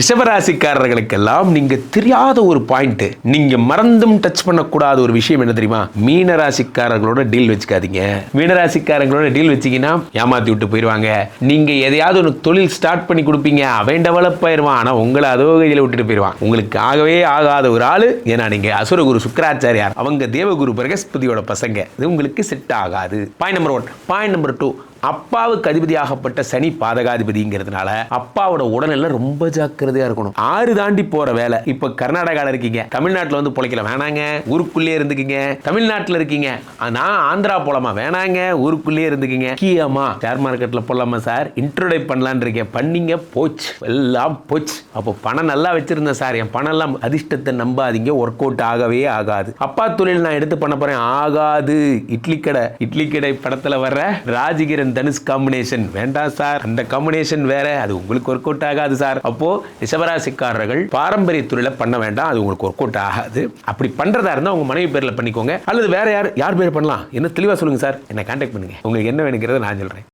ரிஷபராசிக்காரர்களுக்கெல்லாம் நீங்க தெரியாத ஒரு பாயிண்ட், நீங்க மறந்தும் டச் பண்ணக்கூடாத ஒரு விஷயம் என்ன தெரியுமா? மீனராசிக்காரர்களோட டீல் வச்சுக்காதீங்க. மீனராசிக்காரங்களோட டீல் வச்சீங்கன்னா ஏமாத்தி விட்டு போயிடுவாங்க. நீங்க எதையாவது ஒரு தொழில் ஸ்டார்ட் பண்ணி கொடுப்பீங்க, அவன் டெவலப் ஆயிருவான், ஆனா உங்களை அதோ கையில விட்டுட்டு போயிடுவான். உங்களுக்கு ஆகவே ஆகாத ஒரு ஆளு. ஏன்னா நீங்க அசுரகுரு சுக்கராச்சாரியார், அவங்க தேவகுரு பிரகஸ்பதியோட பசங்க. இது உங்களுக்கு செட் ஆகாது. Point number 1. பாயிண்ட் நம்பர் 2, அப்பாவுக்கு அதிபதியாகப்பட்ட சனி பாதகாதிபதிங்கிறதுனால அப்பாவோட உடல்நிலை ரொம்ப ஜாக்கிரதையா இருக்கணும். 6 தாண்டி போற வேலை. இப்ப கர்நாடகால இருக்கீங்க, தமிழ்நாட்டில் வந்து பொழைக்கல, வேணாங்க, ஊருக்குள்ளே இருந்துக்கீங்க. தமிழ்நாட்டில் இருக்கீங்க, நான் ஆந்திரா போலாமா, வேணாங்க, ஊருக்குள்ளே இருந்துக்கீங்க. முக்கியமா ஷேர் மார்க்கெட்ல போலாமா சார், இன்ட்ரோடியூஸ் பண்ணலான் இருக்கேன், பண்ணீங்க, போச்சு, எல்லாம் போச்சு. அப்போ பணம் நல்லா வச்சிருந்தேன் சார், என் பணம் எல்லாம், அதிர்ஷ்டத்தை நம்பாதீங்க, ஒர்க் அவுட் ஆகவே ஆகாது. அப்பா தொழில் நான் எடுத்து பண்ண போறேன், ஆகாது. இட்லி கடை படத்துல வர்ற ராஜகிரன் தனுஷ் காம்பினேஷன் வேண்டாம் சார், அந்த காம்பினேஷன் வேற, அது உங்களுக்கு ஒர்க் அவுட் ஆகாது சார். அப்போ ரிஷபராசிக்காரர்கள் பாரம்பரிய தொழிலை பண்ண வேண்டாம், அது உங்களுக்கு ஒர்க் அவுட் ஆகாது. அப்படி பண்றதா இருந்தா உங்க மனைவி பேர்ல பண்ணிக்கோங்க, அல்லது வேற யார் பேர் பண்ணலாம், என்ன தெளிவா சொல்லுங்க சார், என்ன கான்டாக்ட் பண்ணுங்க, உங்களுக்கு என்ன வேணுங்கிறத நான் சொல்றேன்.